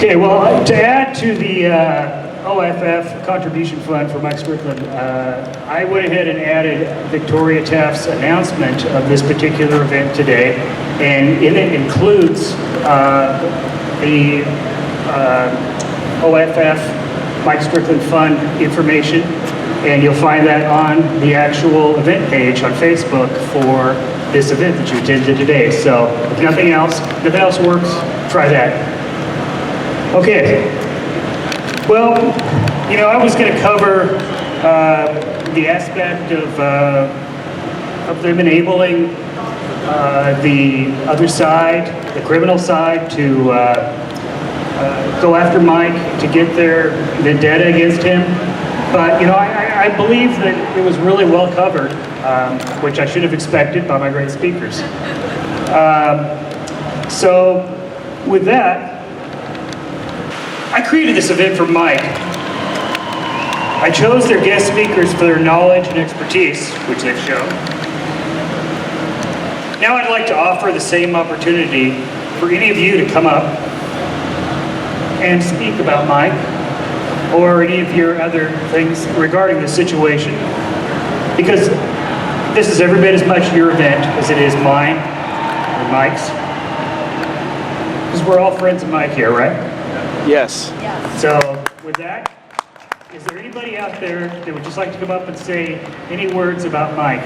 Okay, well, to add to the O.F.F. contribution fund for Mike Strickland, I went ahead and added Victoria Taft's announcement of this particular event today, and in it includes the O.F.F. Mike Strickland Fund information, and you'll find that on the actual event page on Facebook for this event that you attended today. So if nothing else works, try that. Okay. Well, you know, I was going to cover the aspect of them enabling the other side, the criminal side, to go after Mike to get their vendetta against him. But, you know, I believe that it was really well covered, which I should have expected by my great speakers. So, with that, I created this event for Mike. I chose their guest speakers for their knowledge and expertise, which they've shown. Now I'd like to offer the same opportunity for any of you to come up and speak about Mike or any of your other things regarding the situation. Because this is every bit as much your event as it is mine or Mike's. Because we're all friends of Mike here, right? Yes. So, with that, is there anybody out there that would just like to come up and say any words about Mike?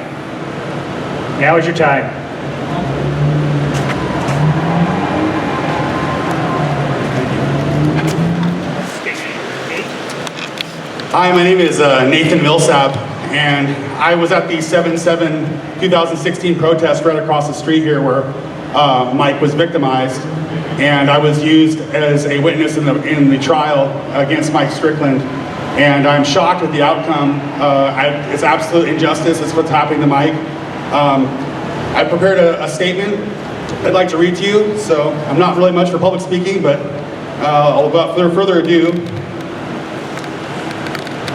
Now is your time. Hi, my name is Nathan Millsap, and I was at the 7/7/2016 protest right across the street here where Mike was victimized, and I was used as a witness in the trial against Mike Strickland, and I'm shocked at the outcome. It's absolute injustice. It's what's happening to Mike. I prepared a statement I'd like to read to you, so I'm not really much for public speaking, but without further ado.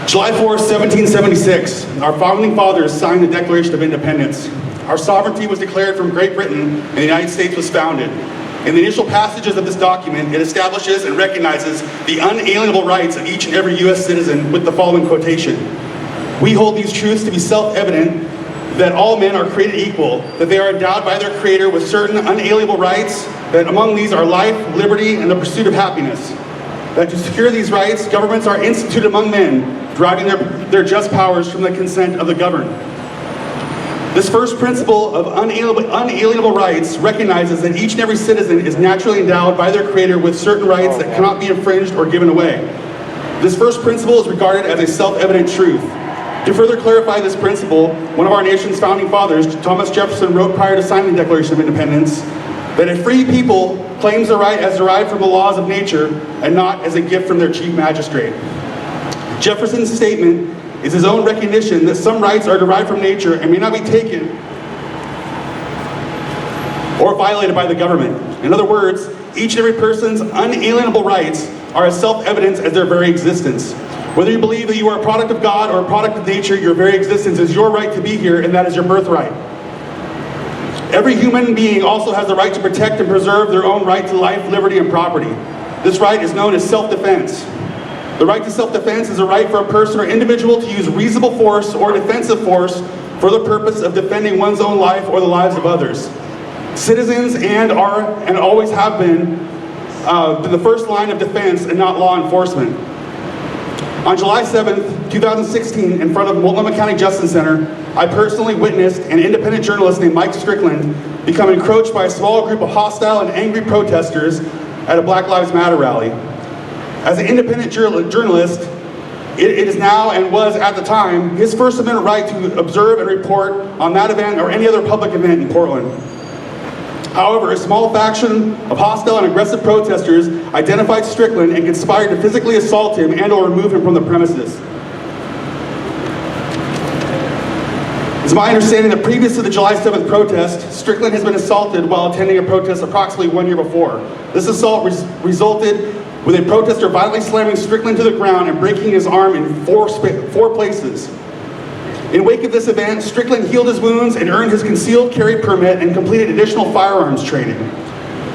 July 4th, 1776, our founding fathers signed the Declaration of Independence. Our sovereignty was declared from Great Britain, and the United States was founded. In the initial passages of this document, it establishes and recognizes the unalienable rights of each and every U.S. citizen with the following quotation. We hold these truths to be self-evident, that all men are created equal, that they are endowed by their Creator with certain unalienable rights, that among these are life, liberty, and the pursuit of happiness. That to secure these rights, governments are instituted among men, deriving their just powers from the consent of the governed. This first principle of unalienable rights recognizes that each and every citizen is naturally endowed by their Creator with certain rights that cannot be infringed or given away. This first principle is regarded as a self-evident truth. To further clarify this principle, one of our nation's founding fathers, Thomas Jefferson, wrote prior to signing the Declaration of Independence that a free people claims the right as derived from the laws of nature and not as a gift from their chief magistrate. Jefferson's statement is his own recognition that some rights are derived from nature and may not be taken or violated by the government. In other words, each and every person's unalienable rights are as self-evident as their very existence. Whether you believe that you are a product of God or a product of nature, your very existence is your right to be here, and that is your birthright. Every human being also has the right to protect and preserve their own right to life, liberty, and property. This right is known as self-defense. The right to self-defense is a right for a person or individual to use reasonable force or defensive force for the purpose of defending one's own life or the lives of others. Citizens are and always have been the first line of defense and not law enforcement. On July 7th, 2016, in front of Multnomah County Justice Center, I personally witnessed an independent journalist named Mike Strickland become encroached by a small group of hostile and angry protesters at a Black Lives Matter rally. As an independent journalist, it is now and was at the time his First Amendment right to observe and report on that event or any other public event in Portland. However, a small faction of hostile and aggressive protesters identified Strickland and conspired to physically assault him and or remove him from the premises. It's my understanding that previous to the July 7th protest, Strickland has been assaulted while attending a protest approximately 1 year before. This assault resulted with a protester violently slamming Strickland to the ground and breaking his arm in four places. In wake of this event, Strickland healed his wounds and earned his concealed carry permit and completed additional firearms training.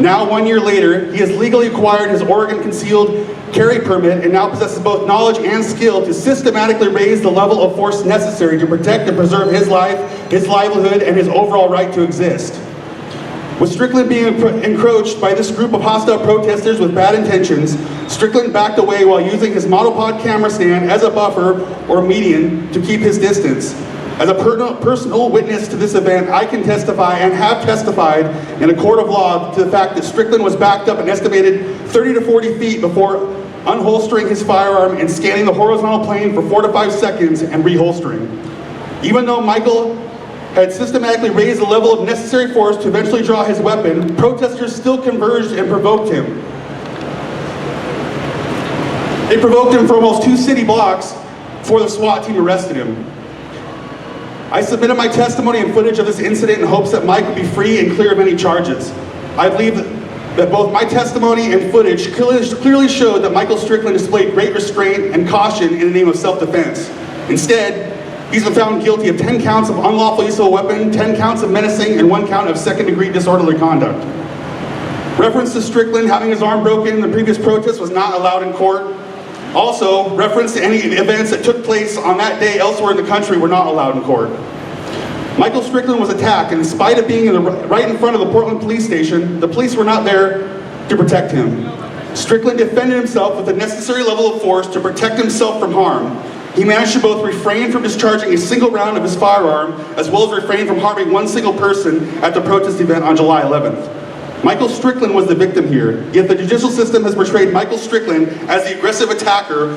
Now, 1 year later, he has legally acquired his Oregon concealed carry permit and now possesses both knowledge and skill to systematically raise the level of force necessary to protect and preserve his life, his livelihood, and his overall right to exist. With Strickland being encroached by this group of hostile protesters with bad intentions, Strickland backed away while using his monopod camera stand as a buffer or median to keep his distance. As a personal witness to this event, I can testify and have testified in a court of law to the fact that Strickland was backed up an estimated 30 to 40 feet before unholstering his firearm and scanning the horizontal plane for 4 to 5 seconds and reholstering. Even though Michael had systematically raised the level of necessary force to eventually draw his weapon, protesters still converged and provoked him. They provoked him for almost 2 city blocks before the SWAT team arrested him. I submitted my testimony and footage of this incident in hopes that Mike would be free and clear of any charges. I believe that both my testimony and footage clearly showed that Michael Strickland displayed great restraint and caution in the name of self-defense. Instead, he's been found guilty of 10 counts of unlawful use of a weapon, 10 counts of menacing, and 1 count of second-degree disorderly conduct. Reference to Strickland having his arm broken in the previous protest was not allowed in court. Also, reference to any events that took place on that day elsewhere in the country were not allowed in court. Michael Strickland was attacked, and in spite of being right in front of the Portland police station, the police were not there to protect him. Strickland defended himself with the necessary level of force to protect himself from harm. He managed to both refrain from discharging a single round of his firearm, as well as refrain from harming 1 single person at the protest event on July 11th. Michael Strickland was the victim here, yet the judicial system has portrayed Michael Strickland as the aggressive attacker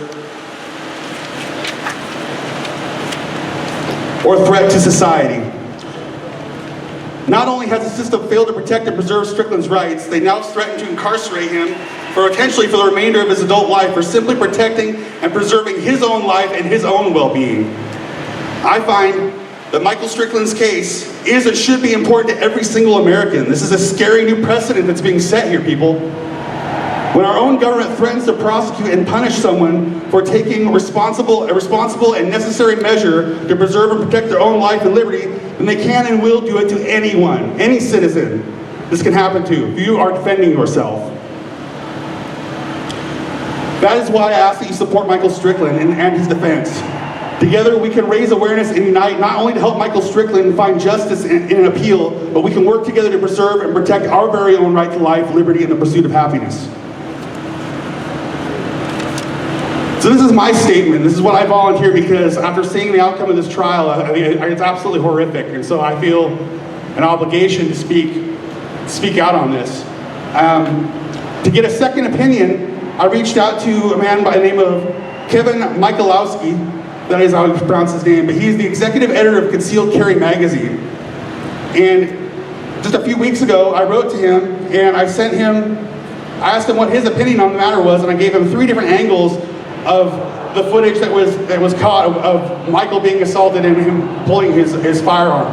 or threat to society. Not only has the system failed to protect and preserve Strickland's rights, they now threaten to incarcerate him potentially for the remainder of his adult life for simply protecting and preserving his own life and his own well-being. I find that Michael Strickland's case is and should be important to every single American. This is a scary new precedent that's being set here, people. When our own government threatens to prosecute and punish someone for taking a responsible and necessary measure to preserve and protect their own life and liberty, then they can and will do it to anyone, any citizen. This can happen to if you are defending yourself. That is why I ask that you support Michael Strickland and his defense. Together we can raise awareness and unite not only to help Michael Strickland find justice in an appeal, but we can work together to preserve and protect our very own right to life, liberty, and the pursuit of happiness. So this is my statement. This is what I volunteer because after seeing the outcome of this trial, it's absolutely horrific. And so I feel an obligation to speak out on this. To get a second opinion, I reached out to a man by the name of Kevin Michalowski. That is how you pronounce his name, but he's the executive editor of Concealed Carry magazine. And just a few weeks ago, I wrote to him and I asked him what his opinion on the matter was, and I gave him 3 different angles of the footage that was caught of Michael being assaulted and him pulling his firearm.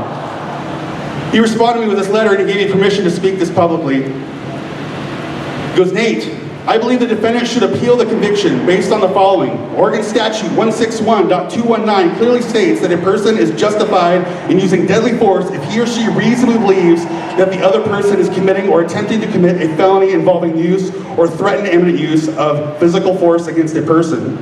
He responded to me with this letter and he gave me permission to speak this publicly. He goes, "Nate, I believe the defendant should appeal the conviction based on the following. Oregon Statute 161.219 clearly states that a person is justified in using deadly force if he or she reasonably believes that the other person is committing or attempting to commit a felony involving use or threatened imminent use of physical force against a person.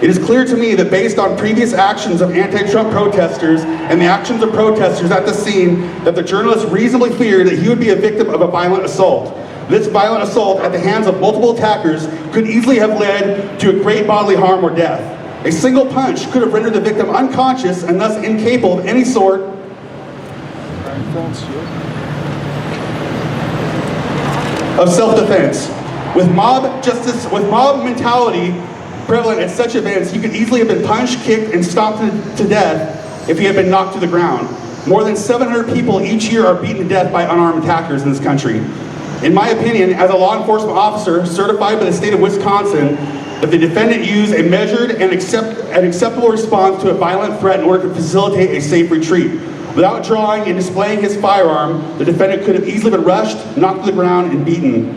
It is clear to me that based on previous actions of anti-Trump protesters and the actions of protesters at the scene, that the journalist reasonably feared that he would be a victim of a violent assault. This violent assault at the hands of multiple attackers could easily have led to a great bodily harm or death. A single punch could have rendered the victim unconscious and thus incapable of any sort of self-defense. With mob mentality prevalent at such events, he could easily have been punched, kicked, and stomped to death if he had been knocked to the ground. More than 700 people each year are beaten to death by unarmed attackers in this country. In my opinion, as a law enforcement officer certified by the state of Wisconsin, that the defendant used a measured and acceptable response to a violent threat in order to facilitate a safe retreat. Without drawing and displaying his firearm, the defendant could have easily been rushed, knocked to the ground, and beaten.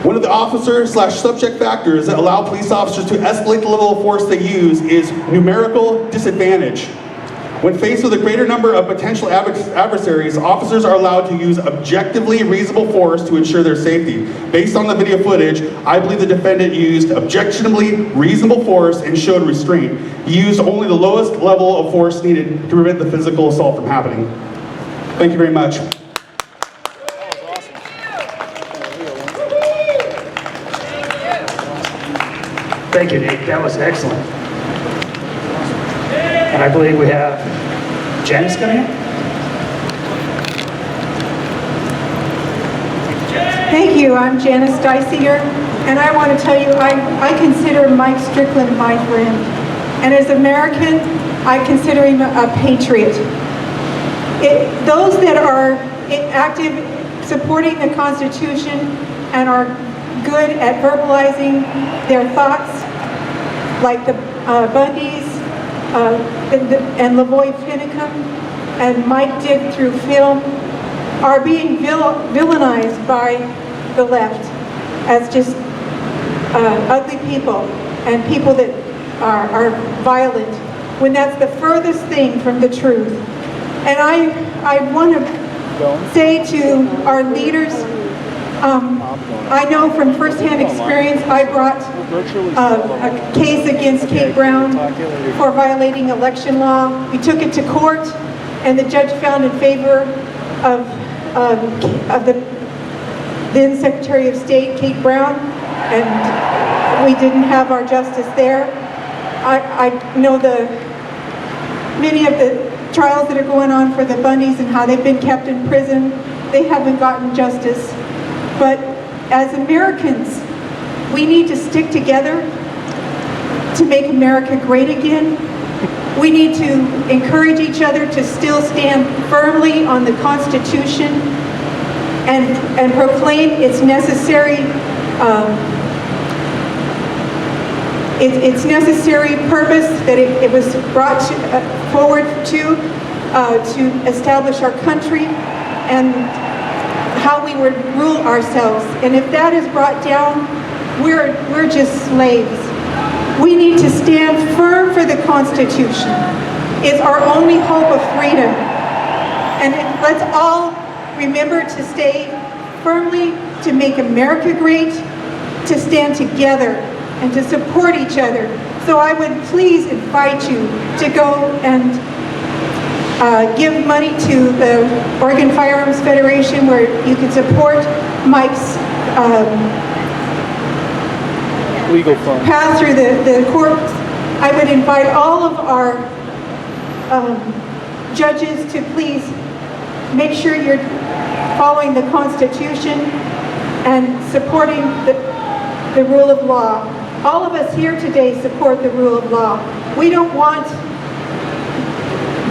One of the officer/subject factors that allow police officers to escalate the level of force they use is numerical disadvantage. When faced with a greater number of potential adversaries, officers are allowed to use objectively reasonable force to ensure their safety. Based on the video footage, I believe the defendant used objectionably reasonable force and showed restraint. He used only the lowest level of force needed to prevent the physical assault from happening. Thank you very much. Thank you, Nate. That was excellent. And I believe we have Janice coming in. Thank you. I'm Janice DYSINGER, and I want to tell you I consider Mike Strickland my friend. And as American, I consider him a patriot. Those that are active supporting the Constitution and are good at verbalizing their thoughts, like the Bundys and Lavoy Finicum and Mike did through film, are being villainized by the left as just ugly people and people that are violent, when that's the furthest thing from the truth. And I want to say to our leaders, I know from firsthand experience, I brought a case against Kate Brown for violating election law. We took it to court, and the judge found in favor of the then Secretary of State, Kate Brown, and we didn't have our justice there. I know many of the trials that are going on for the Bundys and how they've been kept in prison. They haven't gotten justice. But as Americans, we need to stick together to make America great again. We need to encourage each other to still stand firmly on the Constitution and proclaim its necessary its necessary purpose that it was brought forward to establish our country and how we would rule ourselves. And if that is brought down, we're just slaves. We need to stand firm for the Constitution. It's our only hope of freedom. And let's all remember to stay firmly, to make America great, to stand together and to support each other. So I would please invite you to go and give money to the Oregon Firearms Federation, where you can support Mike's legal fund path through the courts. I would invite all of our judges to please make sure you're following the Constitution and supporting the rule of law. All of us here today support the rule of law. We don't want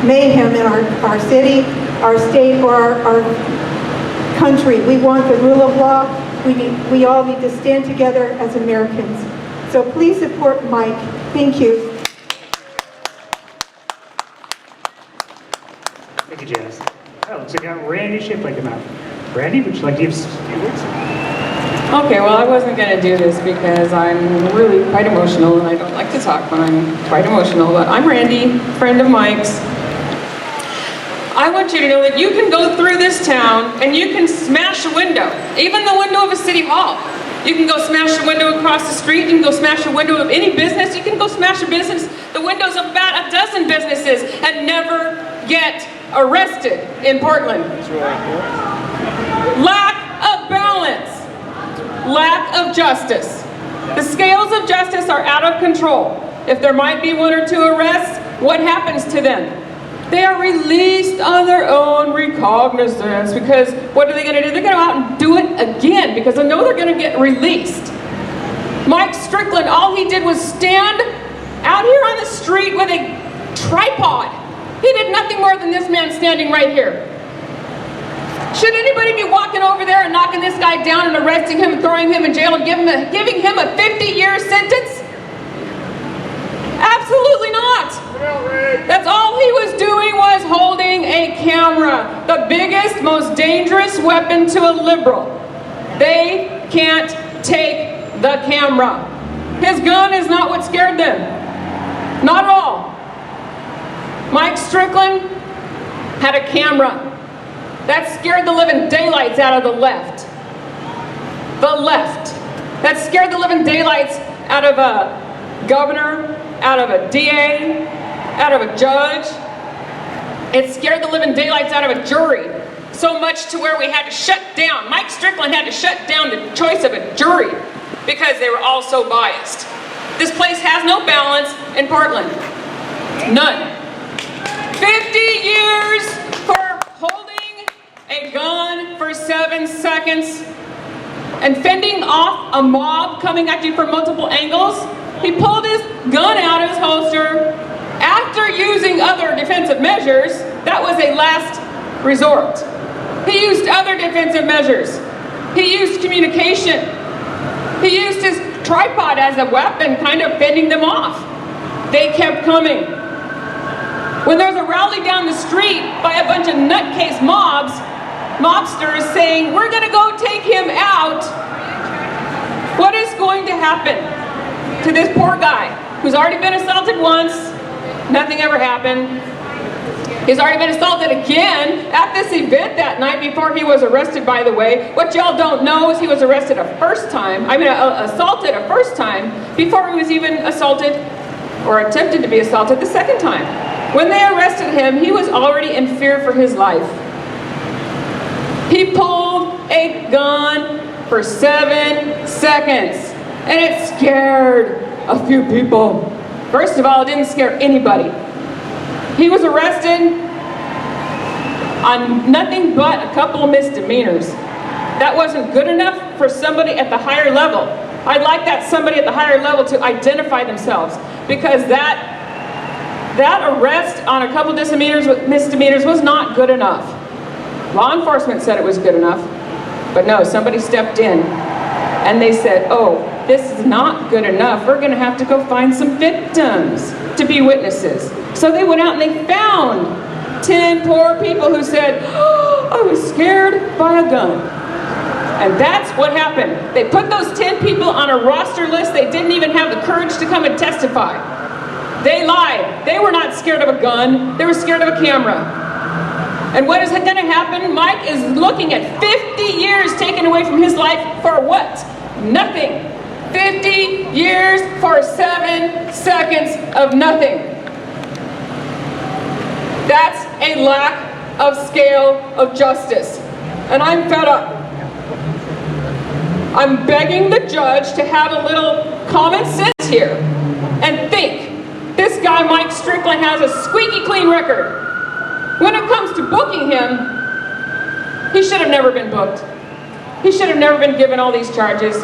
mayhem in our city, our state, or our country. We want the rule of law. We all need to stand together as Americans. So please support Mike. Thank you. Thank you, Janice. Oh, looks like I got Randy Shipley come out. Randy, would you like to give us a few words? Okay, well, I wasn't going to do this because I'm really quite emotional, and I don't like to talk when I'm quite emotional, but I'm Randy, friend of Mike's. I want you to know that you can go through this town and you can smash a window, even the window of a city hall. You can go smash a window across the street, you can go smash a window of any business, you can go smash a business, the windows of about a dozen businesses, and never get arrested in Portland. Lack of balance. Lack of justice. The scales of justice are out of control. If there might be one or two arrests, what happens to them? They are released on their own recognizance, because what are they going to do? They're going to go out and do it again because they know they're going to get released. Mike Strickland, all he did was stand out here on the street with a tripod. He did nothing more than this man standing right here. Should anybody be walking over there and knocking this guy down and arresting him and throwing him in jail and giving him a 50-year sentence? Absolutely not. That's all he was doing, was holding a camera. The biggest, most dangerous weapon to a liberal. They can't take the camera. His gun is not what scared them. Not at all. Mike Strickland had a camera that scared the living daylights out of the left. The left. That scared the living daylights out of a governor, out of a DA, out of a judge. It scared the living daylights out of a jury. So much to where we had to shut down. Mike Strickland had to shut down the choice of a jury because they were all so biased. This place has no balance in Portland. None. 50 years for holding a gun for 7 seconds and fending off a mob coming at you from multiple angles. He pulled his gun out of his holster after using other defensive measures. That was a last resort. He used other defensive measures. He used communication. He used his tripod as a weapon, kind of fending them off. They kept coming. When there's a rally down the street by a bunch of nutcase mobsters saying, we're gonna go take him out, what is going to happen to this poor guy who's already been assaulted once, nothing ever happened. He's already been assaulted again at this event that night before he was arrested, by the way. What y'all don't know is he was arrested assaulted a first time before he was even assaulted or attempted to be assaulted the second time. When they arrested him, he was already in fear for his life. He pulled a gun for 7 seconds, and it scared a few people. First of all, it didn't scare anybody. He was arrested on nothing but a couple of misdemeanors. That wasn't good enough for somebody at the higher level. I'd like that somebody at the higher level to identify themselves, because that arrest on a couple misdemeanors was not good enough. Law enforcement said it was good enough, but no, somebody stepped in and they said, oh, this is not good enough. We're gonna have to go find some victims to be witnesses. So they went out and they found 10 poor people who said, oh, I was scared by a gun. And that's what happened. They put those 10 people on a roster list. They didn't even have the courage to come and testify. They lied. They were not scared of a gun. They were scared of a camera. And what is going to happen? Mike is looking at 50 years taken away from his life for what? Nothing. 50 years for 7 seconds of nothing. That's a lack of scale of justice. And I'm fed up. I'm begging the judge to have a little common sense here and think. This guy, Mike Strickland, has a squeaky clean record. When it comes to booking him, he should have never been booked. He should have never been given all these charges.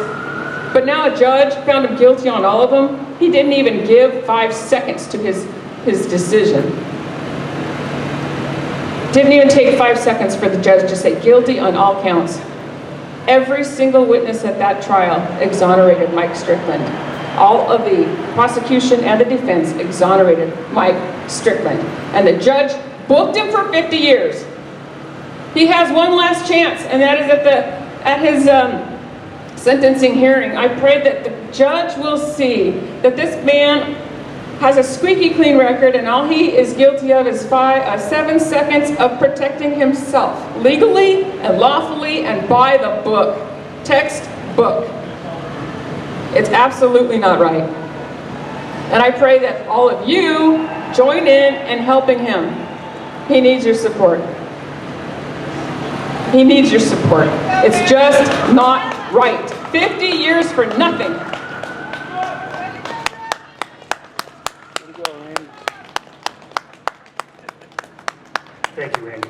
But now a judge found him guilty on all of them. He didn't even give 5 seconds to his decision. Didn't even take 5 seconds for the judge to say guilty on all counts. Every single witness at that trial exonerated Mike Strickland. All of the prosecution and the defense exonerated Mike Strickland. And the judge booked him for 50 years. He has one last chance, and that is at his sentencing hearing. I pray that the judge will see that this man has a squeaky clean record, and all he is guilty of is 7 seconds of protecting himself, legally and lawfully and by the book, textbook. It's absolutely not right. And I pray that all of you join in helping him. He needs your support. He needs your support. It's just not right. 50 years for nothing. Thank you, Randy.